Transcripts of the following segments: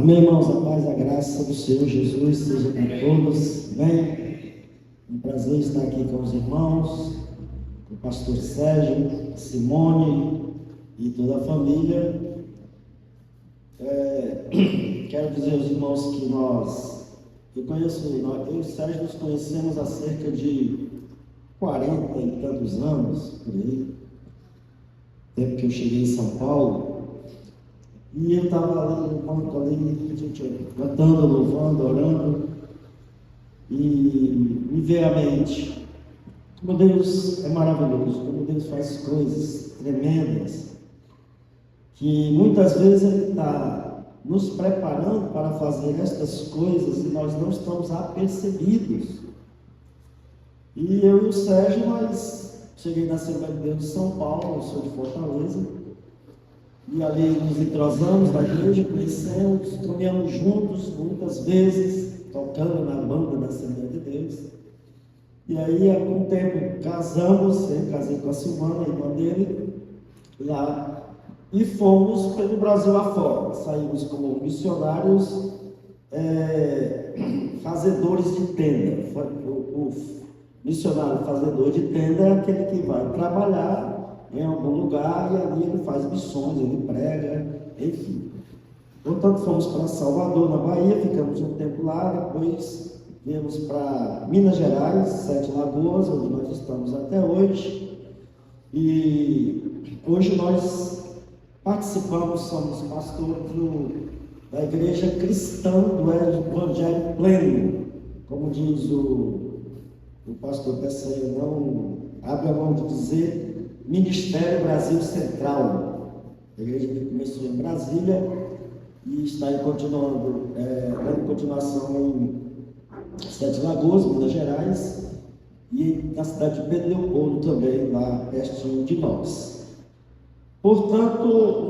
Amém, irmãos, a paz, a graça do Senhor Jesus seja com todos, amém? Um prazer estar aqui com os irmãos, com o pastor Sérgio, Simone e toda a família. Quero dizer aos irmãos que eu e o Sérgio nos conhecemos há cerca de 40 e tantos anos, por aí, tempo que eu cheguei em São Paulo. E eu estava ali no banco, a gente cantando, louvando, orando, e me veio à mente como Deus é maravilhoso, como Deus faz coisas tremendas, que muitas vezes Ele está nos preparando para fazer estas coisas e nós não estamos apercebidos. E eu e o Sérgio, cheguei na Assembleia de Deus de São Paulo, eu sou de Fortaleza, e ali nos entrosamos na igreja, conhecemos, caminhamos juntos muitas vezes, tocando na banda da Assembleia de Deus. E aí, há algum tempo, casamos, eu casei com a Silvana, a irmã dele, lá, e fomos pelo Brasil afora. Saímos como missionários, fazedores de tenda. O missionário fazedor de tenda é aquele que vai trabalhar em algum lugar e ali ele faz missões, ele prega, enfim. Portanto, fomos para Salvador, na Bahia, ficamos um tempo lá, depois viemos para Minas Gerais, Sete Lagoas, onde nós estamos até hoje. E hoje nós participamos, somos pastores da Igreja Cristã do Evangelho Pleno, como diz o pastor Pessanha, não abre a mão de dizer, Ministério Brasil Central. A igreja que começou em Brasília e está dando continuação em Sete Lagoas, Minas Gerais, e na cidade de Pedro Leopoldo também, lá pertinho de nós. Portanto,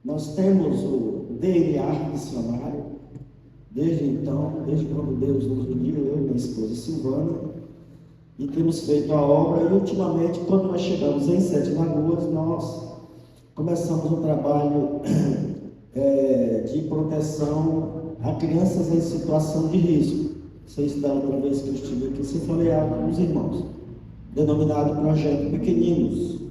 nós temos o DNA missionário, desde então, desde quando Deus nos uniu, eu e minha esposa Silvana, e temos feito a obra. E ultimamente, quando nós chegamos em Sete Lagoas, nós começamos um trabalho de proteção a crianças em situação de risco. Vocês, da outra vez que eu estive aqui, se falei com os irmãos, denominado Projeto Pequeninos.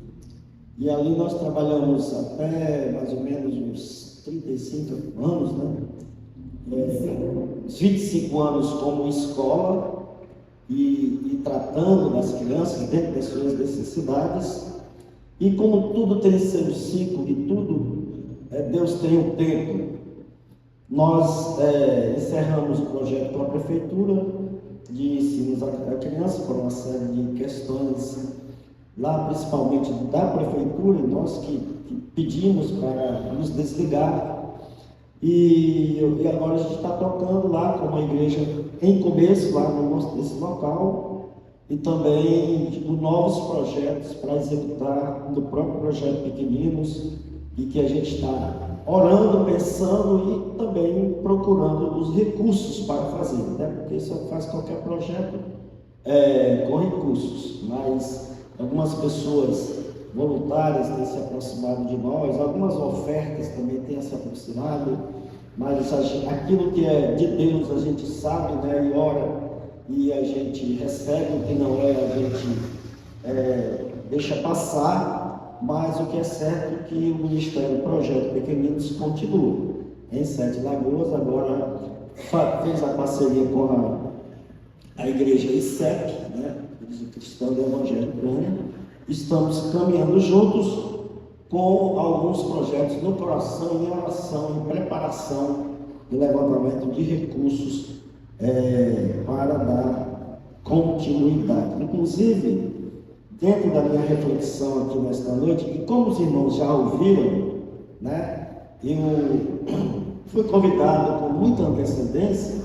E ali nós trabalhamos até mais ou menos uns 35 anos, né? 25 anos como escola, e tratando das crianças dentro das suas necessidades. E como tudo tem seu ciclo e tudo, Deus tem um tempo, nós encerramos o projeto com a prefeitura de ensino à criança por uma série de questões lá, principalmente da prefeitura, e nós que pedimos para nos desligar. E agora a gente está tocando lá com uma igreja em começo, lá nesse local, e também novos projetos para executar do próprio Projeto Pequeninos, e que a gente está orando, pensando e também procurando os recursos para fazer, né? Porque você faz qualquer projeto com recursos, mas algumas pessoas voluntárias têm se aproximado de nós, algumas ofertas também têm se aproximado, mas aquilo que é de Deus a gente sabe, né, e ora, e a gente recebe, o que não a gente deixa passar, mas o que é certo é que o Ministério Projeto Pequeninos continua em Sete Lagoas. Agora fez a parceria com a Igreja ICEP, né, Igreja Cristã do Evangelho Pleno. Estamos caminhando juntos com alguns projetos no coração, em oração, em preparação de levantamento de recursos para dar continuidade. Inclusive, dentro da minha reflexão aqui nesta noite, e como os irmãos já ouviram, né, eu fui convidado com muita antecedência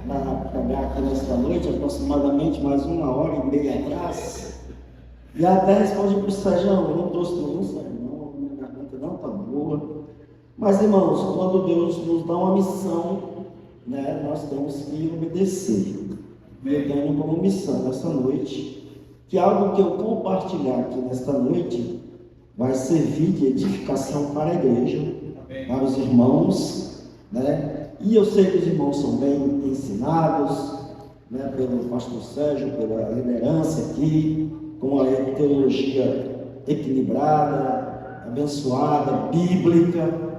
para pregar aqui nesta noite, aproximadamente mais 1h30 atrás. E até respondi para o Sérgio, eu não trouxe nenhum, Sérgio, não, minha garganta não está boa. Mas, irmãos, quando Deus nos dá uma missão, né, nós temos que obedecer. E eu tenho como missão nesta noite, que algo que eu compartilhar aqui nesta noite vai servir de edificação para a igreja, para os irmãos, né? E eu sei que os irmãos são bem ensinados, né, pelo pastor Sérgio, pela liderança aqui, com a teologia equilibrada, abençoada, bíblica.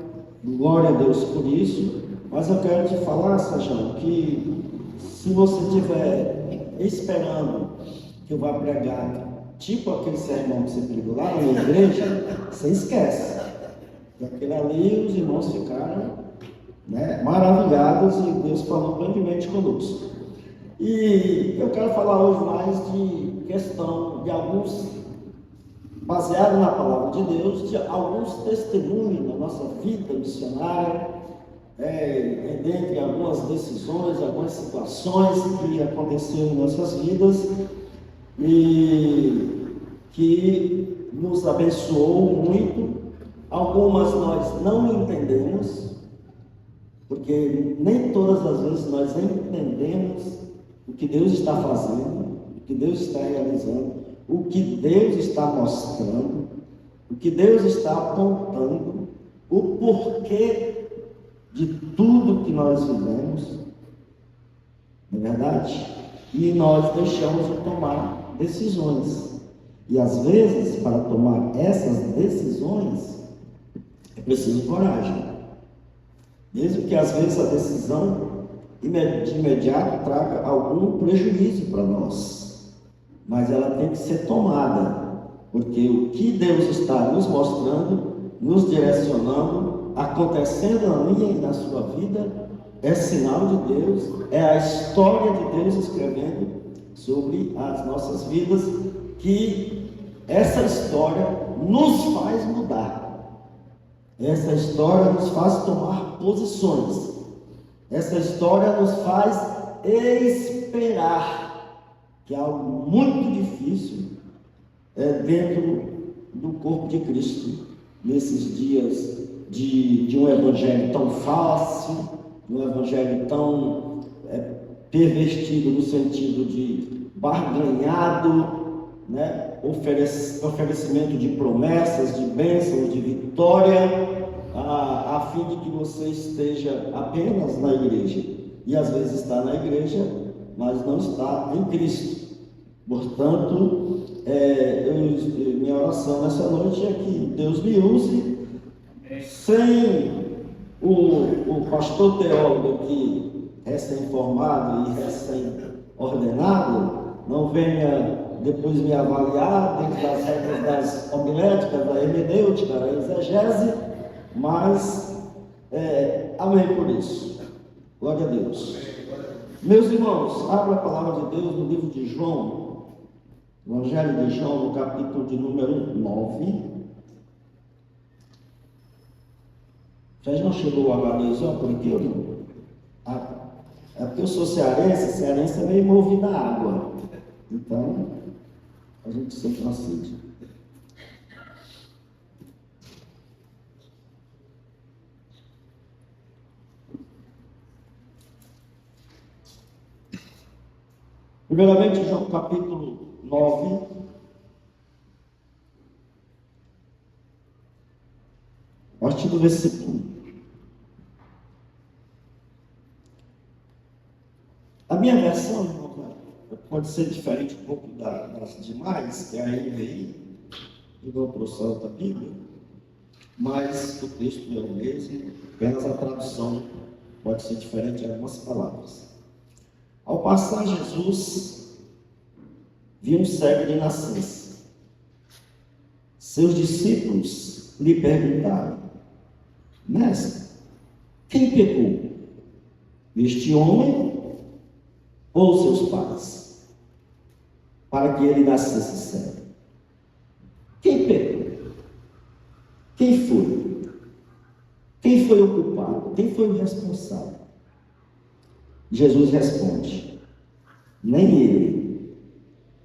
Glória a Deus por isso. Mas eu quero te falar, Sérgio, que se você estiver esperando que eu vá pregar tipo aquele sermão que você pregou lá na igreja, você esquece. Aquele ali os irmãos ficaram, né, maravilhados e Deus falou grandemente conosco. E eu quero falar hoje mais de questão de alguns, baseado na palavra de Deus, de alguns testemunhos na nossa vida missionária, dentre algumas decisões, algumas situações que aconteceram em nossas vidas e que nos abençoou muito. Algumas nós não entendemos, porque nem todas as vezes nós entendemos o que Deus está fazendo, o que Deus está realizando, o que Deus está mostrando, o que Deus está apontando, o porquê de tudo que nós vivemos, não é verdade? E nós deixamos de tomar decisões. E às vezes, para tomar essas decisões, é preciso coragem. Mesmo que às vezes a decisão de imediato traga algum prejuízo para nós, mas ela tem que ser tomada, porque o que Deus está nos mostrando, nos direcionando, acontecendo na minha e na sua vida, é sinal de Deus, é a história de Deus escrevendo sobre as nossas vidas, que essa história nos faz mudar. Essa história nos faz tomar posições. Essa história nos faz esperar, que é algo muito difícil dentro do corpo de Cristo, nesses dias de um evangelho tão fácil, um evangelho tão pervertido no sentido de barganhado, né? Oferecimento de promessas, de bênçãos, de vitória, a fim de que você esteja apenas na igreja, e às vezes está na igreja, mas não está em Cristo. Portanto, minha oração nessa noite é que Deus me use, sem o pastor teólogo aqui, recém-formado e recém-ordenado, não venha depois me avaliar dentro das regras das homiléticas, da hermenêutica, da exegese, mas amém por isso. Glória a Deus. Meus irmãos, abra a palavra de Deus no livro de João, Evangelho de João, no capítulo de número 9. Já não chegou o H2O por aqui ou não? É porque eu sou cearense é meio movido a água. Então, a gente sempre acende. Primeiramente, João capítulo 9. A partir do versículo 1. A minha versão, irmão, pode ser diferente um pouco das demais, que é a NVI, e não trouxe outra Bíblia, mas o texto é o mesmo, apenas a tradução pode ser diferente em algumas palavras. Ao passar Jesus, viu um cego de nascença. Seus discípulos lhe perguntaram: Mestre, quem pecou? Este homem ou seus pais, para que ele nascesse cego? Quem pecou? Quem foi? Quem foi o culpado? Quem foi o responsável? Jesus responde: nem ele,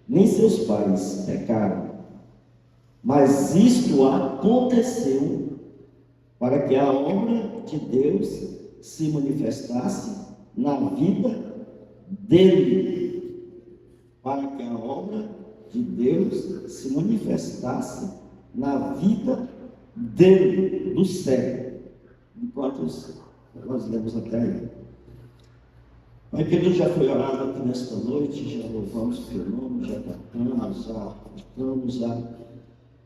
nem seus pais pecaram, mas isto aconteceu para que a obra de Deus se manifestasse na vida dele. Para que a obra de Deus se manifestasse na vida dele, do cego. enquanto nós lemos até aí. Mas querido, já foi orado aqui nesta noite, já louvamos o teu nome, já cantamos, já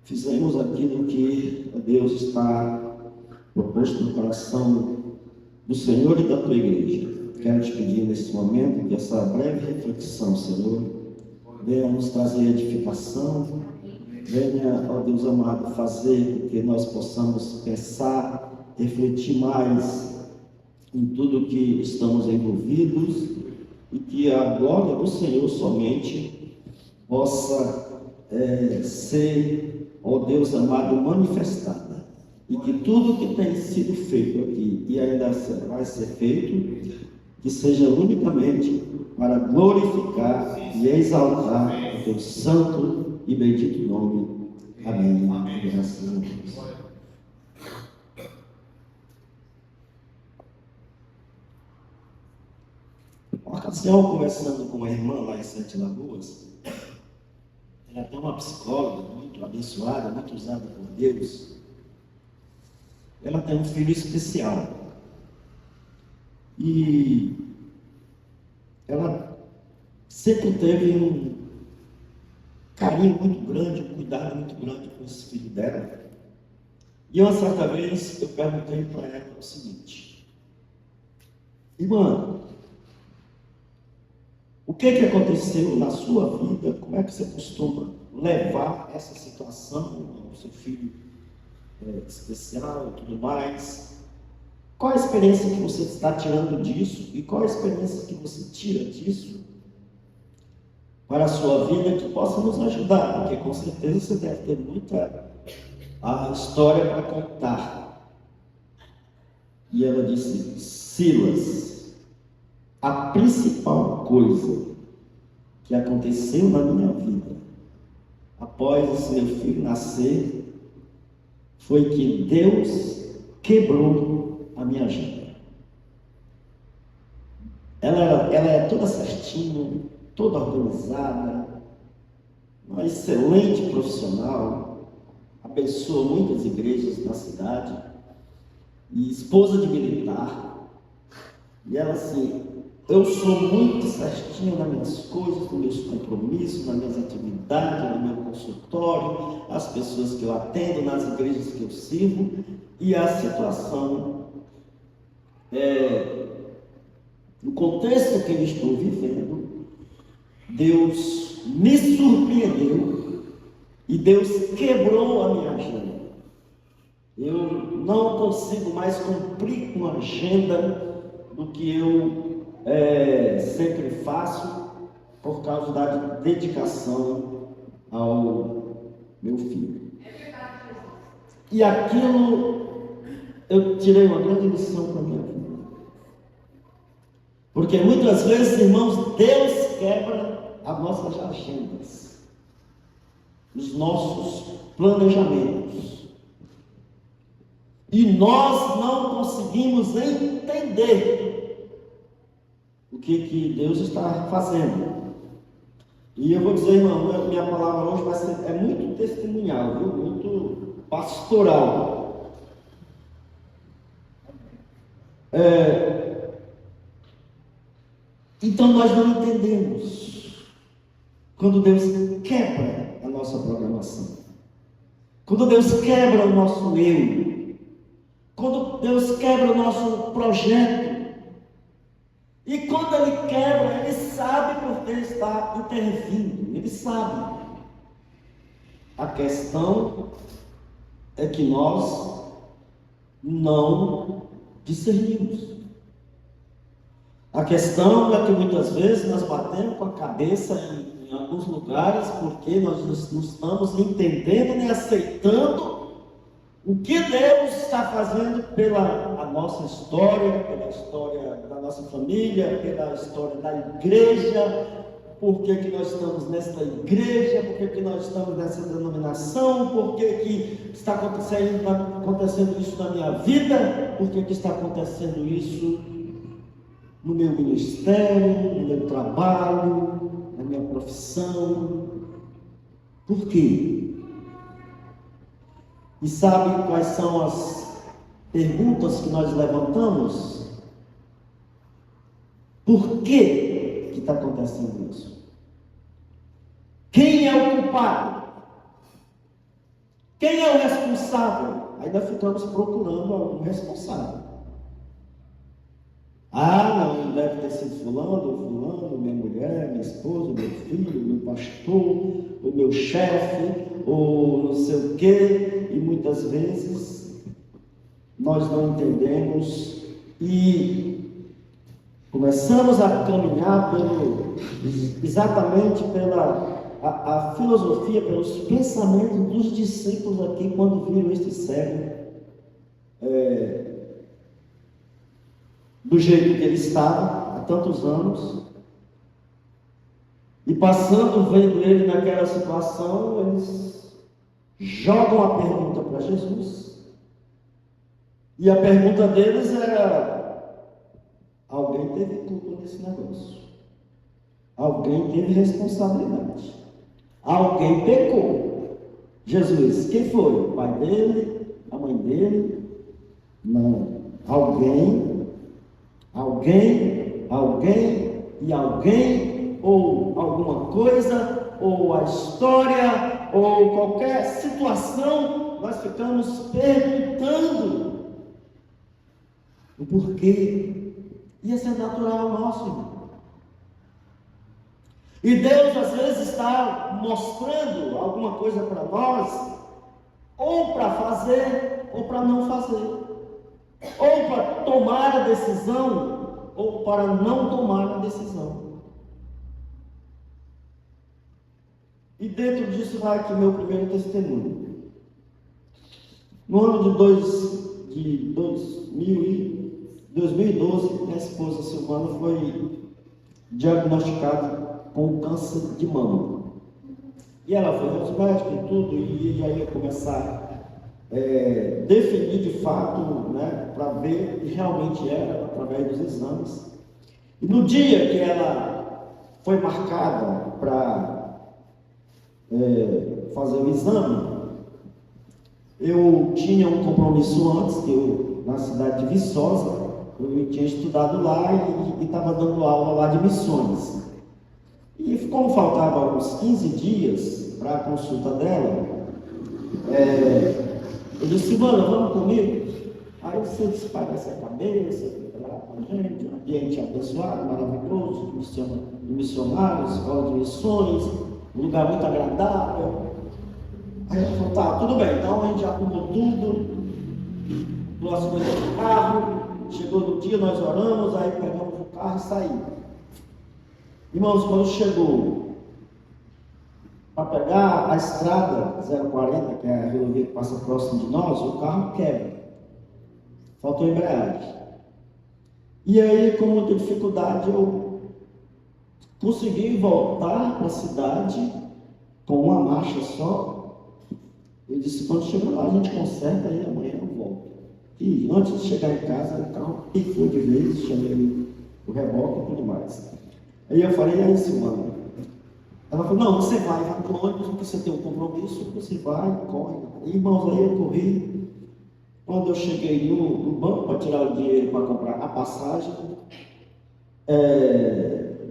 fizemos aquilo que Deus está proposto no coração do Senhor e da tua igreja. Quero te pedir nesse momento que essa breve reflexão, Senhor, venha nos trazer edificação, venha, ó Deus amado, fazer com que nós possamos pensar, refletir mais em tudo que estamos envolvidos e que a glória do Senhor somente possa ser, ó Deus amado, manifestada, e que tudo que tem sido feito aqui e ainda vai ser feito, que seja unicamente para glorificar e exaltar o teu santo e bendito nome. Amém. Amém. Graças a Deus. Uma ocasião, conversando com uma irmã lá em Sete Lagoas, ela é uma psicóloga muito abençoada, muito usada por Deus. Ela tem um filho especial. E ela sempre teve um carinho muito grande, um cuidado muito grande com esse filho dela. E uma certa vez eu perguntei para ela o seguinte: irmã, o que aconteceu na sua vida? Como é que você costuma levar essa situação, o seu filho especial e tudo mais? Qual a experiência que você está tirando disso? E qual a experiência que você tira disso para a sua vida que possa nos ajudar? Porque com certeza você deve ter muita história para contar. E ela disse: Silas, a principal coisa que aconteceu na minha vida após esse meu filho nascer foi que Deus quebrou a minha agenda. Ela é toda certinha, toda organizada, uma excelente profissional, abençoa muitas igrejas na cidade, e esposa de militar. E ela assim: eu sou muito certinho nas minhas coisas, nos meus compromissos, nas minhas atividades, no meu consultório, as pessoas que eu atendo, nas igrejas que eu sirvo. E a situação, no contexto que eu estou vivendo, Deus me surpreendeu e Deus quebrou a minha agenda. Eu não consigo mais cumprir com a agenda do que eu sempre faço, por causa da dedicação ao meu filho. E aquilo eu tirei uma grande lição para a minha vida. Porque muitas vezes, irmãos, Deus quebra as nossas agendas, os nossos planejamentos. E nós não conseguimos entender o que Deus está fazendo. E eu vou dizer, irmão, minha palavra hoje vai ser, muito testemunhal, viu? Muito pastoral. Então nós não entendemos quando Deus quebra a nossa programação, quando Deus quebra o nosso eu, quando Deus quebra o nosso projeto. E quando Ele quebra, Ele sabe porque Ele está intervindo, Ele sabe. A questão é que nós não discernimos. A questão é que muitas vezes nós batemos com a cabeça em alguns lugares porque nós não estamos entendendo nem aceitando o que Deus está fazendo pela nossa história, pela história da nossa família, pela história da igreja. Por que nós estamos nesta igreja? Por que nós estamos nessa denominação? Por que está acontecendo isso na minha vida? Por que está acontecendo isso no meu ministério, no meu trabalho, na minha profissão? Por quê? E sabe quais são perguntas que nós levantamos: por que está acontecendo isso? Quem é o culpado? Quem é o responsável? Ainda ficamos procurando algum responsável. Ah, não deve ter sido fulano, minha mulher, minha esposa, meu filho, meu pastor, o meu chefe, ou não sei o quê. E muitas vezes nós não entendemos e começamos a caminhar exatamente pela a filosofia, pelos pensamentos dos discípulos aqui, quando viram este cego do jeito que ele estava há tantos anos, e passando, vendo ele naquela situação, eles jogam a pergunta para Jesus, e a pergunta deles era: alguém teve culpa nesse negócio, alguém teve responsabilidade, alguém pecou. Jesus, quem foi? O pai dele? A mãe dele? Não, alguém, ou alguma coisa, ou a história, ou qualquer situação, nós ficamos perguntando o porquê. E isso é natural nosso, irmão. E Deus às vezes está mostrando alguma coisa para nós, ou para fazer, ou para não fazer, ou para tomar a decisão, ou para não tomar a decisão. E dentro disso vai aqui meu primeiro testemunho. No ano de 2012, minha esposa Silvana foi diagnosticada com câncer de mama. E ela foi aos médicos e tudo, e já ia começar a definir de fato, né, para ver que realmente era, através dos exames. E no dia que ela foi marcada para fazer o exame, eu tinha um compromisso antes, que eu, na cidade de Viçosa, eu tinha estudado lá e estava dando aula lá de missões. E como faltava uns 15 dias para a consulta dela, eu disse: Silvana, vamos comigo? Aí você espalhasse a cabeça, fica lá com a gente, um ambiente abençoado, maravilhoso, missionários, escola de missões, um lugar muito agradável. Aí ela falou: tá, tudo bem. Então a gente já arrumou tudo, trouxe coisa do carro, chegou no dia, nós oramos, aí pegamos o carro e saímos. Irmãos, quando chegou para pegar a estrada 040, que é a rodovia que passa próximo de nós, o carro quebra, faltou embreagem. E aí, com muita dificuldade, eu consegui voltar para a cidade com uma marcha só. Eu disse: quando chegar lá a gente conserta e amanhã eu volto. E antes de chegar em casa, o carro pifou de vez, chamei o reboque e tudo mais. Aí eu falei: aí, Silvana? Ela falou: não, você vai para o ônibus, porque você tem um compromisso, você vai, corre. E, irmãos, aí eu corri. Quando eu cheguei no banco para tirar o dinheiro para comprar a passagem,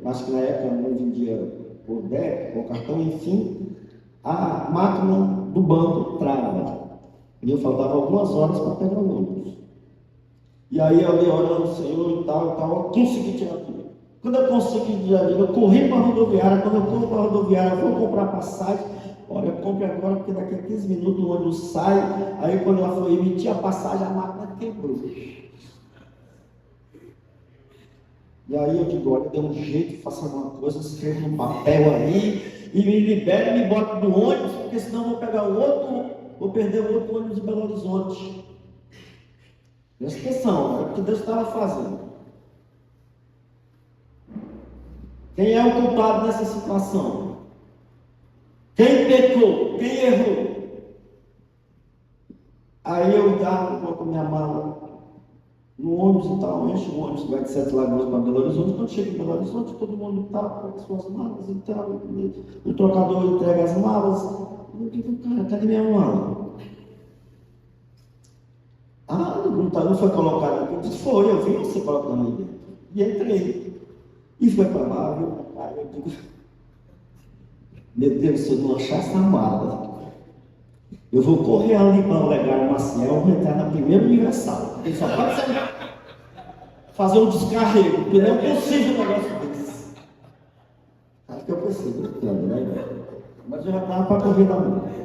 acho que na época não vendia por débito, por cartão, enfim, a máquina do banco trava. E eu faltava algumas horas para pegar o ônibus. E aí eu ali orando, Senhor, e tal, eu consegui tirar o dinheiro. Quando eu consegui tirar o dinheiro, eu corri para a rodoviária. Quando eu corro para a rodoviária, eu vou comprar passagem. Olha, compre agora, porque daqui a 15 minutos o ônibus sai. Aí quando ela foi emitir a passagem, a máquina quebrou. E aí eu digo: olha, dê um jeito, faça alguma coisa, escreva no papel aí, e me libere e me bote no ônibus, porque senão eu vou pegar o outro, vou perder o outro ônibus de Belo Horizonte. Presta atenção, é o que Deus estava fazendo. Quem é o culpado nessa situação? Quem pecou? Quem errou? Aí eu vou com minha mala no ônibus e tal, enche o ônibus, vai de Sete Lagoas para Belo Horizonte. Quando chega em Belo Horizonte, todo mundo está com as suas malas e tal. O trocador entrega as malas. Eu digo: cara, cadê minha mala? Ah, não foi colocado aqui. Eu disse, foi, eu vi você colocando aí dentro. E entrei. E foi para lá, viu, papai? Eu digo, meu Deus, se eu não achar essa mala, eu vou correr ali para o Legário Maciel, vou entrar na primeira Universal. Porque só pode ser fazer um descarrego, porque não é possível um negócio desse. Acho que eu percebo, né? Mas eu já estava para correr na mão.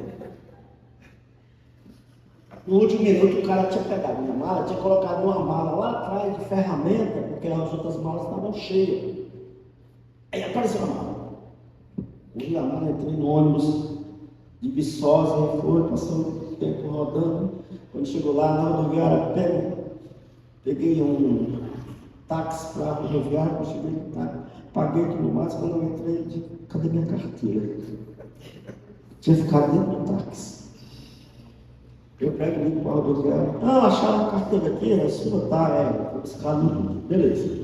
No último minuto, o cara tinha pegado minha mala, tinha colocado uma mala lá atrás de ferramenta, porque as outras malas estavam cheias. Aí apareceu a mala. Hoje a mala, entrei no ônibus de Viçosa, foi, passou um tempo rodando. Quando chegou lá na rodoviária, peguei um táxi para a rodoviária, quando cheguei no táxi, paguei tudo mais. Quando eu entrei, disse, cadê minha carteira? Tinha ficado dentro do táxi. Eu pego e ligo para a rodoviária. Não, acharam a carteira aqui, a sua tá, beleza.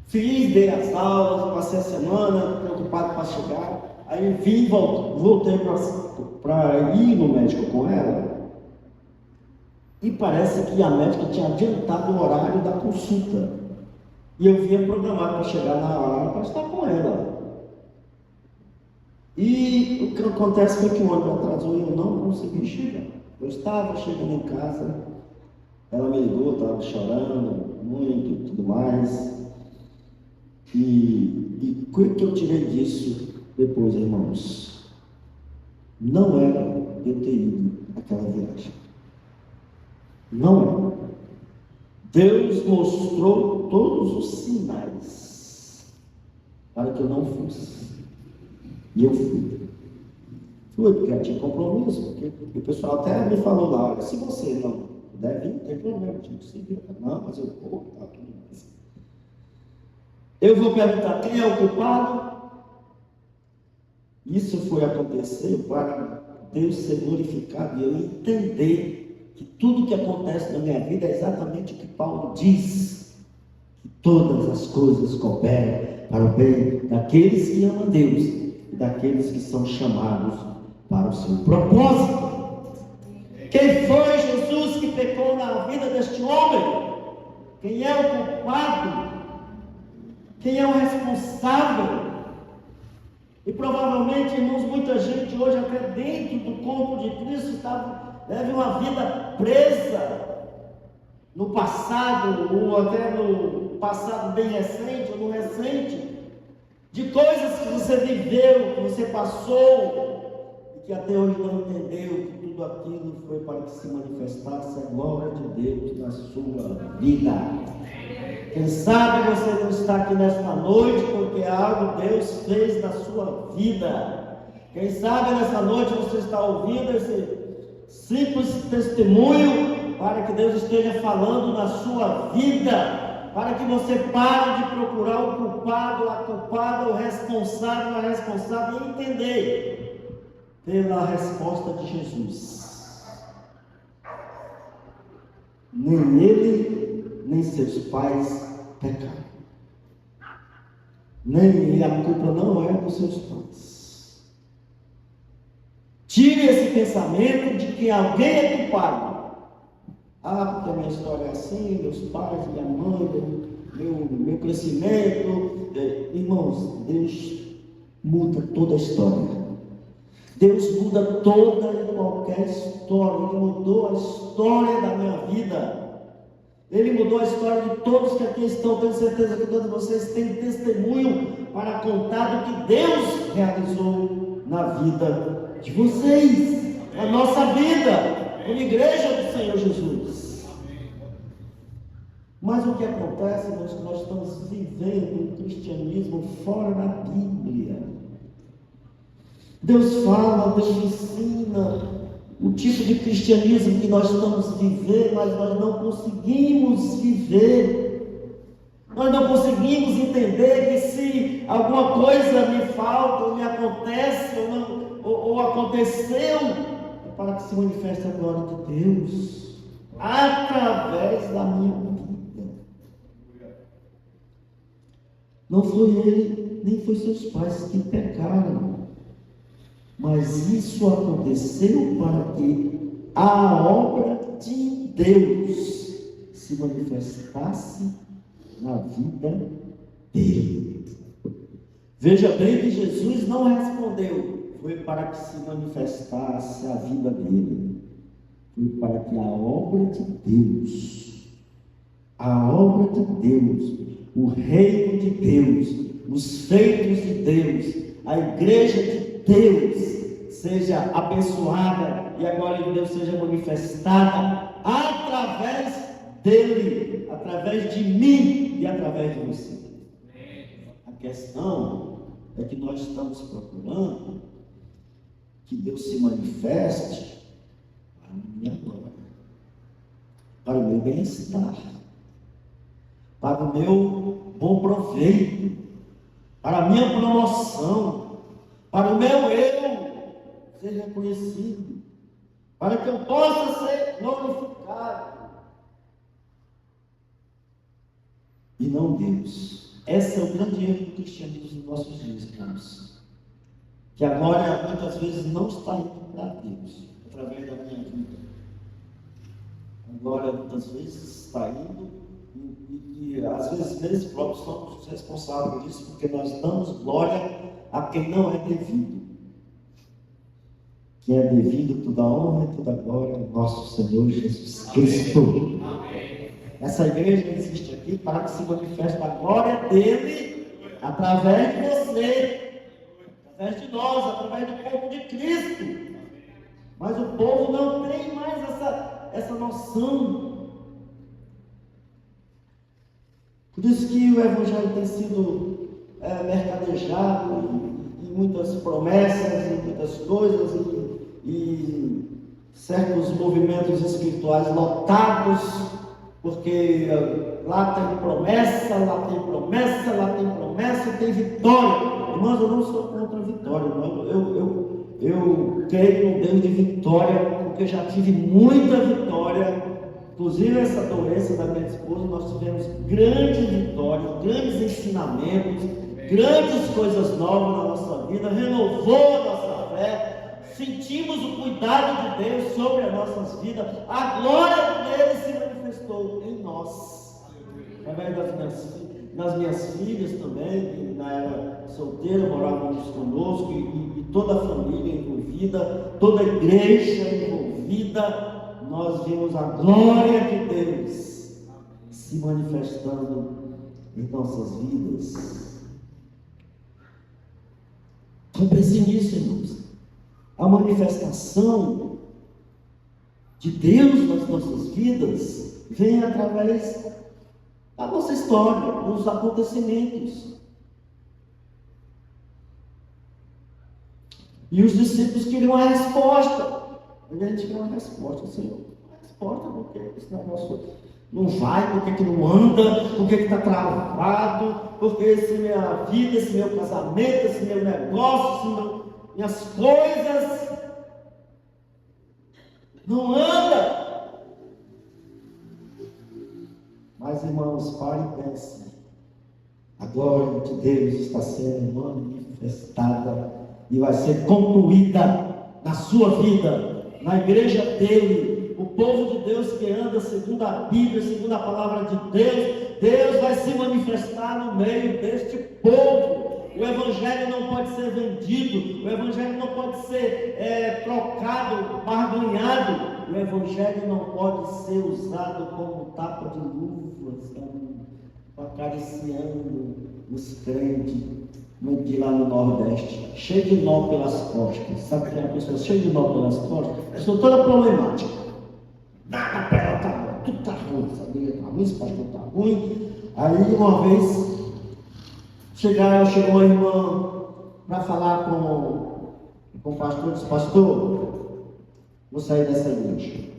Fiz, dei as aulas, passei a semana, preocupado para chegar. Aí vim, voltei para ir no médico com ela. E parece que a médica tinha adiantado o horário da consulta. E eu vinha programado para chegar na hora para estar com ela. E o que acontece foi que o ônibus atrasou e eu não consegui chegar. Eu estava chegando em casa, ela me ligou, estava chorando muito e tudo mais. E o que eu tirei disso depois, irmãos? Não era eu ter ido àquela viagem. Não era. Deus mostrou todos os sinais para que eu não fosse. E eu fui. Fui, porque já tinha compromisso, porque o pessoal até me falou lá, olha, se você não deve ir, não tem problema, eu tinha que seguir. Não, mas eu vou, tá tudo mais. Eu vou perguntar quem é o culpado. Isso foi acontecer para Deus ser glorificado e eu entender que tudo que acontece na minha vida é exatamente o que Paulo diz, que todas as coisas cooperam para o bem daqueles que amam Deus e daqueles que são chamados para o seu propósito. Quem foi Jesus que pecou na vida deste homem? Quem é o culpado? Quem é o responsável? E provavelmente, irmãos, muita gente hoje, até dentro do corpo de Cristo, leva uma vida presa no passado, ou até no passado bem recente, ou no recente, de coisas que você viveu, que você passou, e que até hoje não entendeu que tudo aquilo foi para que se manifestasse a glória de Deus na sua vida. Quem sabe você não está aqui nesta noite porque algo Deus fez na sua vida. Quem sabe nessa noite você está ouvindo esse simples testemunho para que Deus esteja falando na sua vida, para que você pare de procurar o culpado, a culpada, o responsável, a responsável e entender pela resposta de Jesus. Nem ele, nem seus pais pecaram. Nem a culpa não é dos seus pais. Tire esse pensamento de que alguém é culpado. Ah, porque a minha história é assim, meus pais, minha mãe, meu crescimento. Irmãos, Deus muda toda a história. Deus muda toda e qualquer história. Ele mudou a história da minha vida. Ele mudou a história de todos que aqui estão. Tenho certeza que todos vocês têm testemunho para contar do que Deus realizou na vida de vocês, na nossa vida, como igreja do Senhor Jesus. Mas o que acontece, irmãos, que nós estamos vivendo um cristianismo fora da Bíblia. Deus fala, Deus ensina o tipo de cristianismo que nós estamos vivendo, mas nós não conseguimos viver. Nós não conseguimos entender que se alguma coisa me falta, ou me acontece, ou aconteceu, é para que se manifeste a glória de Deus através da minha vida. Não foi ele, nem foi seus pais que pecaram. Mas isso aconteceu para que a obra de Deus se manifestasse na vida dele. Veja bem que Jesus não respondeu, foi para que se manifestasse a vida dele, foi para que a obra de Deus, o reino de Deus, os feitos de Deus, a igreja de Deus seja abençoada e a glória de Deus seja manifestada através dele, através de mim e através de você. A questão é que nós estamos procurando que Deus se manifeste para a minha glória, para o meu bem-estar, para o meu bom proveito, para a minha promoção, para o meu eu ser reconhecido, para que eu possa ser glorificado. E não Deus. Esse é o grande erro do cristianismo nos nossos dias, irmãos. Que a glória muitas vezes não está indo para Deus, através da minha vida. A glória muitas vezes está indo e às vezes eles próprios somos os responsáveis por isso, porque nós damos glória a quem não é devido. Que é devido toda a honra e toda a glória ao nosso Senhor Jesus Cristo. Amém. Essa igreja existe aqui para que se manifeste a glória dele através de você, através de nós, através do corpo de Cristo. Mas o povo não tem mais essa noção. Por isso que o Evangelho tem sido mercadejado em muitas promessas, em muitas coisas, e certos movimentos espirituais lotados, porque lá tem promessa, lá tem promessa, lá tem promessa, tem vitória. Irmãos, eu não sou contra a vitória, não. Eu creio no Deus de vitória, porque já tive muita vitória. Inclusive essa doença da minha esposa, nós tivemos grandes vitórias, grandes ensinamentos, grandes coisas novas na nossa vida, renovou a nossa fé, sentimos o cuidado de Deus sobre as nossas vidas, a glória dele se manifestou em nós, através das minhas filhas também, que na era solteira moravam conosco, e toda a família envolvida, toda a igreja envolvida. Nós vimos a glória de Deus se manifestando em nossas vidas. Então pense nisso, irmãos. A manifestação de Deus nas nossas vidas vem através da nossa história, dos acontecimentos. E os discípulos queriam a resposta. A gente quer uma resposta, Senhor. Uma resposta, porque esse negócio não vai, porque que não anda, porque está travado, porque esse minha vida, esse meu casamento, esse meu negócio, minhas coisas não anda. Mas, irmãos, pare e pense. A glória de Deus está sendo manifestada e vai ser concluída na sua vida, na igreja dele, o povo de Deus que anda segundo a Bíblia, segundo a palavra de Deus. Deus vai se manifestar no meio deste povo. O Evangelho não pode ser vendido, o Evangelho não pode ser trocado, barganhado. O Evangelho não pode ser usado como tapa de luvas, acariciando os crentes de lá no Nordeste, cheio de nó pelas costas. Sabe que é uma pessoa cheia de nó pelas costas? Pessoa toda problemática. Nada para ela tá bom, tudo tá ruim, sabia? Tá ruim, esse pastor tá ruim. Aí uma vez chegou uma irmã para falar com o pastor, disse: pastor, vou sair dessa igreja.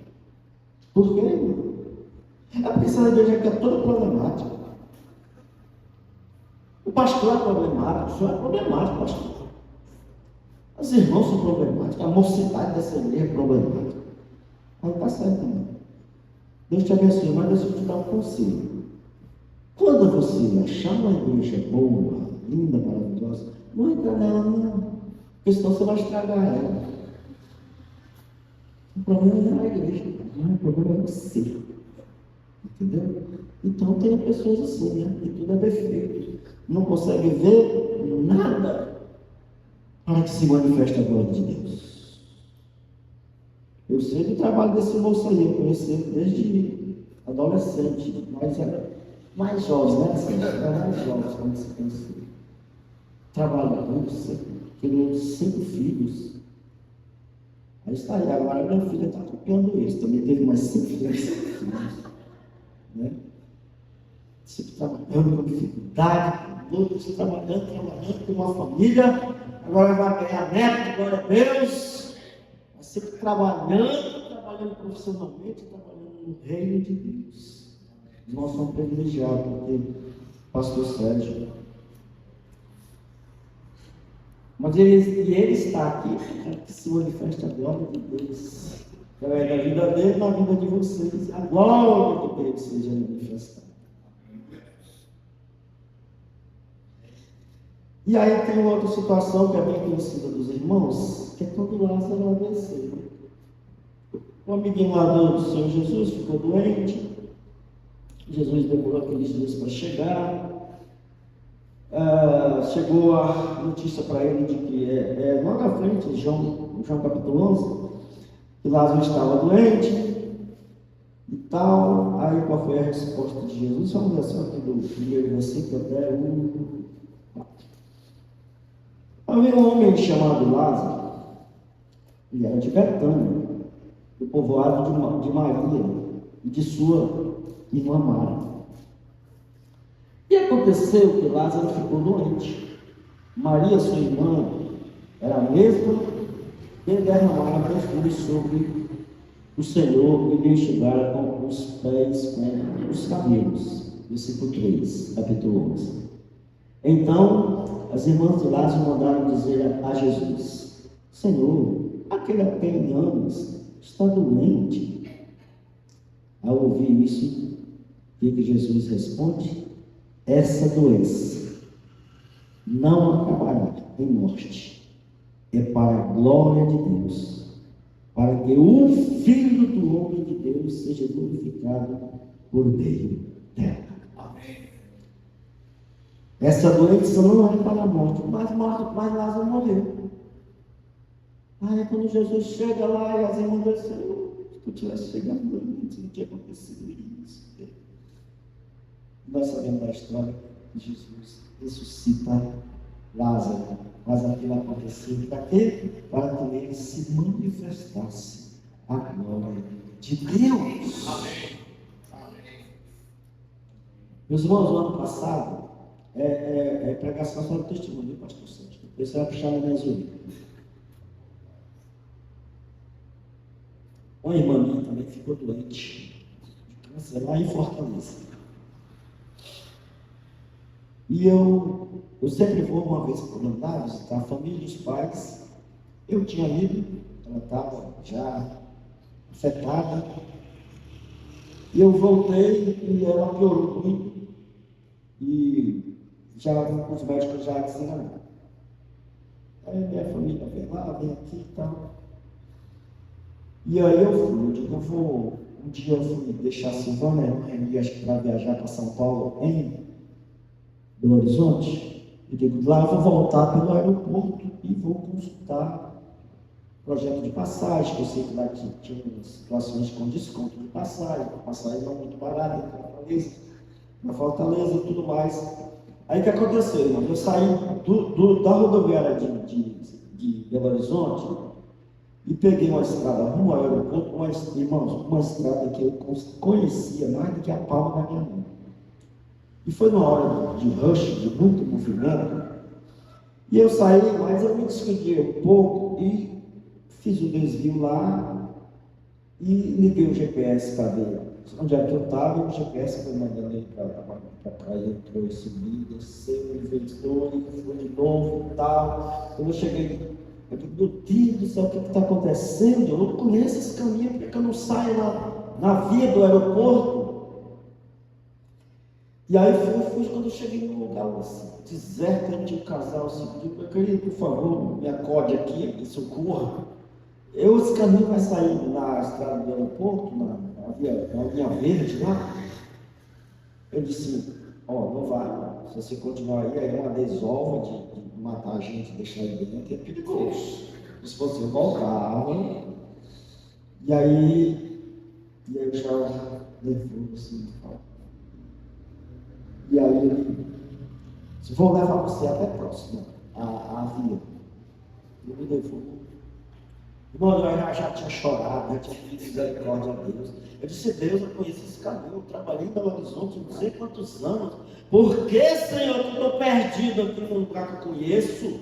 Por quê, irmão? É porque essa igreja aqui é toda problemática. O pastor é problemático, o senhor é problemático, pastor. Os irmãos são problemáticos, a mocidade dessa igreja é problemática. Aí está certo, irmão. Deus te abençoe, mas Deus te dá um conselho. Quando você achar uma igreja boa, linda, maravilhosa, não entra nela não, porque senão você vai estragar ela. O problema não é a igreja. Não, o problema é você. Entendeu? Então tem pessoas assim, né? Que tudo é defeito. Não consegue ver nada para que se manifeste a glória de Deus. Eu sei do trabalho desse moço aí, eu conheci ele desde adolescente, mas era mais jovem, né? Era mais jovem quando se conheceu. Trabalhando, criou 5 filhos. Aí está aí, agora minha filha está copiando isso. Também teve mais 5 filhos. Né? Sempre trabalhando com dificuldade, com lutas, trabalhando com uma família. Agora vai ganhar neto, glória a Deus. Mas sempre trabalhando profissionalmente, trabalhando no reino de Deus. Nós somos privilegiados porque pastor Sérgio. Mas ele está aqui para que se manifeste a glória de Deus. Através da vida dele, na vida de vocês. A glória de Deus seja manifestada. E aí tem uma outra situação que é bem conhecida dos irmãos, que é quando Lázaro adoeceu. O amiguinho lá do Senhor Jesus ficou doente. Jesus demorou aqueles dias para chegar. Chegou a notícia para ele de que logo à frente, João capítulo 11, que Lázaro estava doente e tal. Aí qual foi a resposta de Jesus? Vamos ver só aqui do primeiro versículo até o 4. Havia um homem chamado Lázaro, ele era de Betânia, do povoado de Maria e de sua irmã Marta. E aconteceu que Lázaro ficou doente. Maria, sua irmã, era a mesma que derramava perfume sobre o Senhor e lhe enxugara com os pés com os cabelos. Versículo 3, capítulo 11. Então, as irmãs de Lázaro mandaram dizer a Jesus: Senhor, aquele a quem amas está doente. Ao ouvir isso, o que Jesus responde? Essa doença não acabará em morte, é para a glória de Deus, para que o Filho do Homem de Deus seja glorificado por meio dela. Amém. Essa doença não é para a morte, mas Lázaro morreu. Aí quando Jesus chega lá e as irmãs dizem: se tu tivesse chegado antes, não tinha acontecido isso. Nós sabemos da história que Jesus ressuscita Lázaro, mas aquilo aconteceu para quê? Para que ele se manifestasse a glória de Deus. Amém. Meus irmãos, no ano passado, pregação só do testemunho, pastor Sérgio. Depois você vai puxar na gasolina. Uma irmã minha também ficou doente de câncer lá em Fortaleza. E eu sempre vou uma vez por ano lá visitar a família e os pais. Eu tinha ido, ela estava já afetada. E eu voltei e ela piorou muito. E já os médicos já diziam: aí minha família vem lá, vem aqui e tal. E aí eu fui, um dia eu fui deixar a Silvana, acho que para viajar para São Paulo, em Belo Horizonte. Eu digo: lá eu vou voltar pelo aeroporto e vou consultar o projeto de passagem, que eu sei que lá tinha situações com desconto de passagem não muito barata, na Fortaleza e tudo mais. Aí o que aconteceu, irmão? Eu saí da rodoviária de Belo Horizonte e peguei uma estrada rumo ao aeroporto, uma estrada que eu conhecia mais do que a palma da minha mão. E foi numa hora de rush, de muito movimento. E eu saí, mas eu me despedi um pouco e fiz um desvio lá e liguei o GPS para ver onde é que eu estava. E o GPS foi mandando ele para a praia, entrou e subiu, desceu, ele voltou, e foi de novo e tal. Quando eu cheguei, eu digo: meu Deus do céu, o que está acontecendo? Eu não conheço esse caminho, por que eu não saio na via do aeroporto? E aí fui quando eu cheguei num lugar assim, deserto, tinha um casal assim, eu digo: meu querido, por favor, me acorde aqui, me socorra. Esse caminho vai sair na estrada do aeroporto, na linha verde lá. Eu disse, não vai, se você continuar aí é uma desova de matar a gente, deixar ele dentro, é perigoso. Se você voltava, e aí eu já nervoso assim, e aí ele disse, vou levar você até próximo, a via. Eu me levou. Irmão, eu já tinha chorado, já tinha pedido misericórdia a Deus. Eu disse, Deus, eu conheço esse caminho, eu trabalhei em Belo Horizonte não sei quantos anos. Por que, Senhor, eu estou perdido aqui num lugar que eu conheço?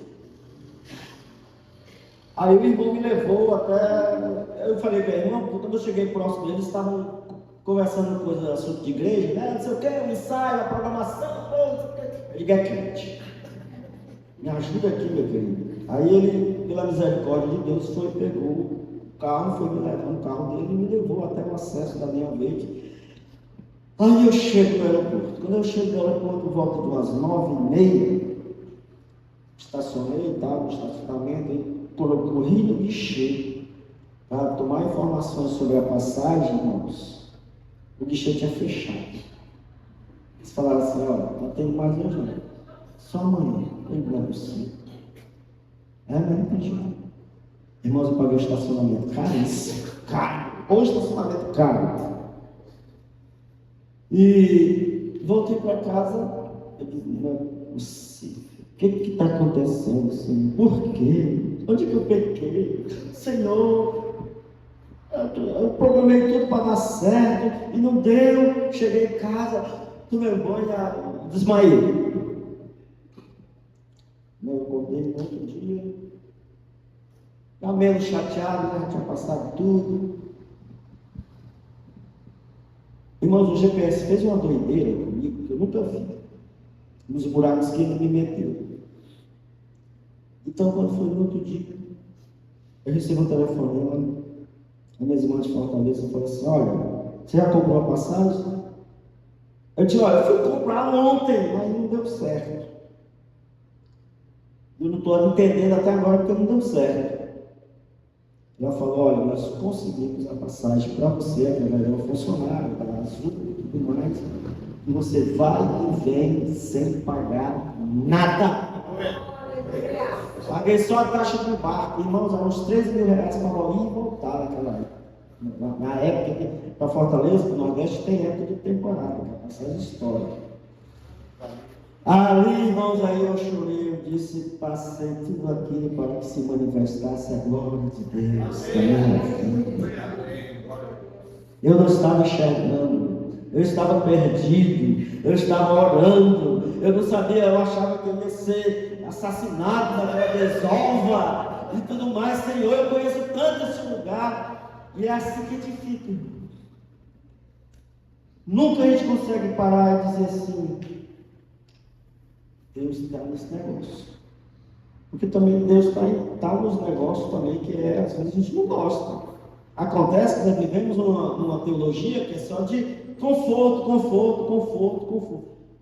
Aí o irmão me levou até... Eu falei para ele, irmão, quando eu cheguei próximo deles, estavam conversando coisa assunto de igreja, né? Não sei o que, o ensaio, a programação, não sei o que. Eu digo, é crente. Me ajuda aqui, meu querido. Aí ele, pela misericórdia de Deus, pegou o carro, foi me levando o carro dele e me levou até o acesso da linha verde. Aí eu chego no aeroporto. Quando eu chego no aeroporto, por volta de umas 9h30, estacionei, estava no estacionamento, e corri no guichê para tomar informações sobre a passagem, irmãos. O guichê tinha fechado. Eles falaram assim, não tem mais hoje não. Só amanhã. Não é possível. Mas não entendi. Irmãos, eu paguei o estacionamento caríssimo. Caro. Ou estacionamento caro. E voltei para casa. Eu disse, não é possível. O que está acontecendo, Senhor? Por quê? Onde que eu pequei? Senhor, eu programei tudo para dar certo e não deu. Cheguei em casa, tomei banho, desmaiei. Eu acordei no outro dia, já meio chateado, já tinha passado tudo. Irmãos, o GPS fez uma doideira comigo que eu nunca vi, nos buracos que ele me meteu. Então, quando foi no outro dia, eu recebi um telefonema, a minha irmã de Fortaleza falou assim, olha, você já comprou a passagem? Eu disse, olha, eu fui comprar ontem, mas não deu certo. Eu não estou entendendo até agora porque não deu certo. Ela falou, olha, nós conseguimos a passagem para você, através do funcionário, da Azul e tudo mais, e você vai e vem sem pagar nada. Paguei só a taxa do barco, irmãos, eram uns 13 mil reais para ir e voltar naquela época. Na época, para Fortaleza, para o Nordeste, tem época de temporada, que é a passagem histórica. Ali, irmãos, aí eu chorei, eu disse, passei tudo aquilo para que se manifestasse a glória de Deus. Eu não estava enxergando, eu estava perdido, eu estava orando, eu não sabia, eu achava que eu ia ser assassinado naquela desova e tudo mais. Senhor, eu conheço tanto esse lugar, e é assim que a gente fica. Nunca a gente consegue parar e dizer assim, Deus está nesse negócio. Porque também Deus está nos negócios também que às vezes a gente não gosta. Acontece que nós vivemos uma teologia que é só de conforto.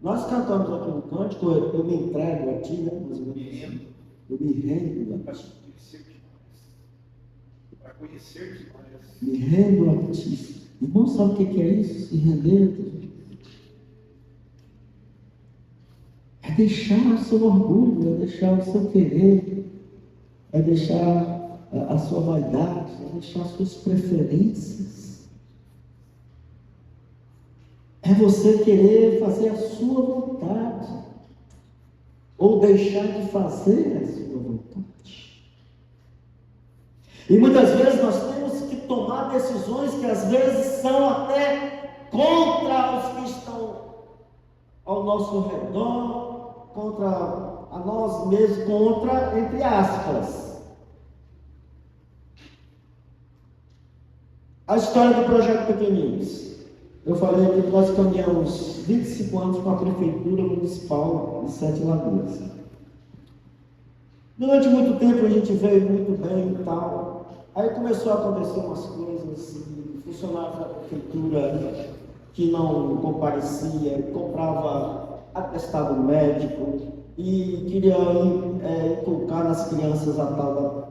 Nós cantamos aqui no cântico, eu me entrego a ti, né? Eu me rendo a ti. Me rendo a ti. Irmão, sabe o que é isso? Se render a ti. É deixar o seu orgulho, é deixar o seu querer, é deixar a sua vaidade, é deixar as suas preferências. É você querer fazer a sua vontade, ou deixar de fazer a sua vontade. E muitas vezes nós temos que tomar decisões que às vezes são até contra os que estão ao nosso redor, contra a nós mesmos, contra, entre aspas. A história do Projeto Pequeninos. Eu falei que nós caminhamos 25 anos com a Prefeitura Municipal de Sete Lagoas. Durante muito tempo a gente veio muito bem e tal. Aí começou a acontecer umas coisas assim, funcionários da Prefeitura que não comparecia, comprava atestado médico, e queria inculcar nas crianças a tal da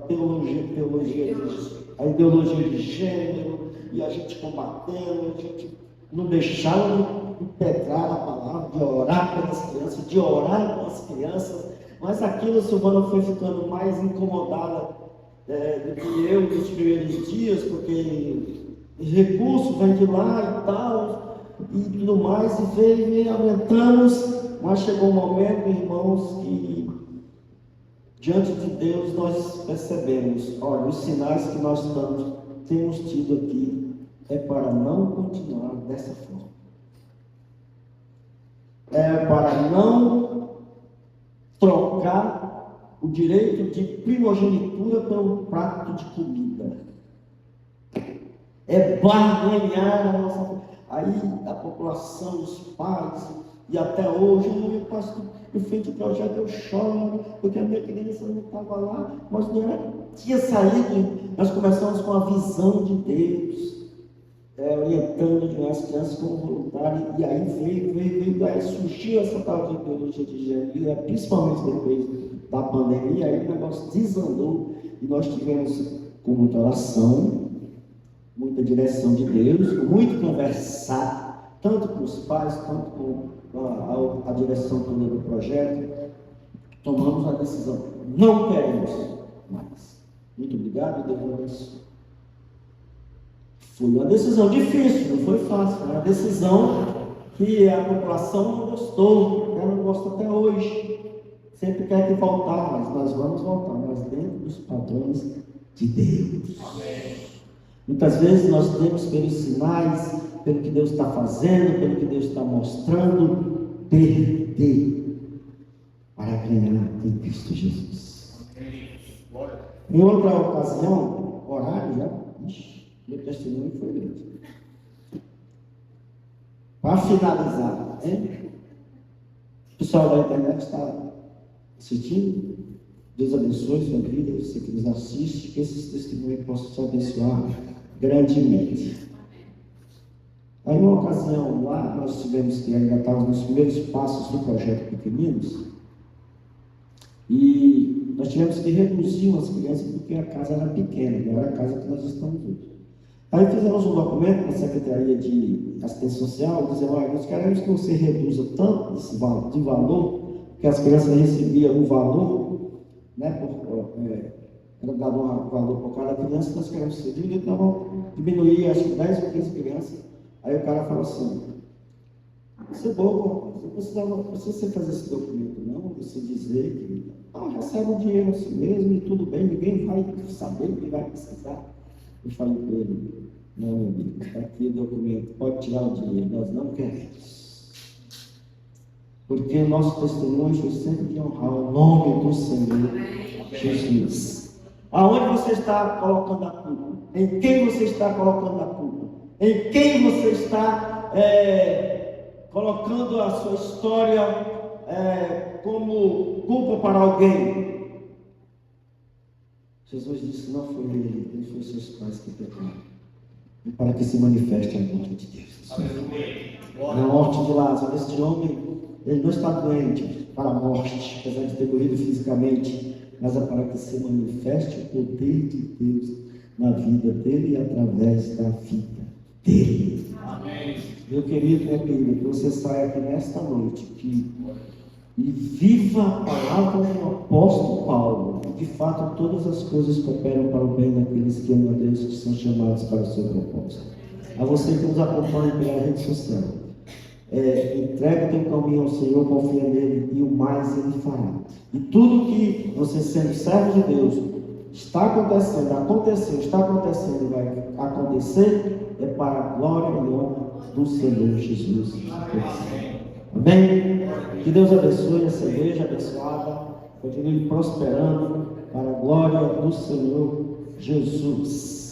a ideologia de gênero, e a gente combatendo, a gente não deixava de impetrar a palavra, de orar pelas crianças, de orar com as crianças, mas aquilo, Silvana, foi ficando mais incomodada do que eu nos primeiros dias, porque recurso vem de lá e tal, e tudo mais, e veio aumentamos, mas chegou um momento, irmãos, que diante de Deus nós percebemos, olha, os sinais que nós temos tido aqui é para não continuar dessa forma. É para não trocar o direito de primogenitura pelo prato de comida. É barganhar a nossa... Aí a população, os pais, e até hoje, eu passo no fim do projeto, eu choro, porque a minha criança não estava lá, mas não era, tinha saído. Nós começamos com a visão de Deus, orientando as crianças como voluntários, e aí veio, aí surgiu essa tal de ideologia de gênero, principalmente depois da pandemia, aí o negócio desandou, e nós tivemos com muita oração, muita direção de Deus, muito conversar, tanto com os pais, quanto com a direção toda do projeto, tomamos a decisão, não queremos mais. Muito obrigado, Deus abençoe. Foi uma decisão difícil, não foi fácil, foi uma decisão que a população não gostou, ela não gosta até hoje, sempre quer que voltar, mas nós vamos voltar, mas dentro dos padrões de Deus. Amém. Muitas vezes nós temos pelos sinais, pelo que Deus está fazendo, pelo que Deus está mostrando, perder para ganhar em Cristo Jesus. Em outra ocasião, horário já, meu testemunho foi grande. Para finalizar, o pessoal da internet está assistindo, Deus abençoe sua vida, você que nos assiste, que esses testemunhos possam te abençoar grandemente. Aí, uma ocasião lá, nós tivemos que ainda estávamos nos primeiros passos do projeto Pequeninos, e nós tivemos que reduzir umas crianças porque a casa era pequena, não era a casa que nós estamos hoje. Aí fizemos um documento na Secretaria de Assistência Social, dizendo, olha, nós queremos que você reduza tanto de valor, que as crianças recebiam um valor, né, era dado um valor por cada criança, nós queremos ser dividido, então vamos diminuir, acho que 10 ou 15 crianças. Aí o cara falou assim, isso é bom, não precisa fazer esse documento, não, você dizer que recebe o dinheiro assim mesmo e tudo bem, ninguém vai saber, ninguém vai precisar. Eu falei para ele, não, meu amigo, está aqui o documento, pode tirar o dinheiro, nós não queremos. Porque o nosso testemunho foi sempre de honrar o nome do Senhor Jesus. Aonde você está colocando a culpa? Em quem você está colocando a culpa? Em quem você está colocando a sua história como culpa para alguém? Jesus disse, não foi ele, não foi seus pais que pecaram, e para que se manifeste a morte de Deus. Na morte de Lázaro, este homem, ele não está doente para a morte, apesar de ter morrido fisicamente, mas é para que se manifeste o poder de Deus na vida dele e através da vida dele. Amém. Meu querido, minha querida, que você saia aqui nesta noite e viva a palavra do apóstolo Paulo. De fato, todas as coisas cooperam para o bem daqueles que amam a Deus, que são chamados para o seu propósito. A você que nos acompanha pela rede social, entrega teu caminho ao Senhor, confia nele e o mais ele fará. E tudo que você, sendo servo de Deus, está acontecendo e vai acontecer, é para a glória e honra do Senhor Jesus. Amém? Que Deus abençoe essa igreja abençoada, continue prosperando para a glória do Senhor Jesus.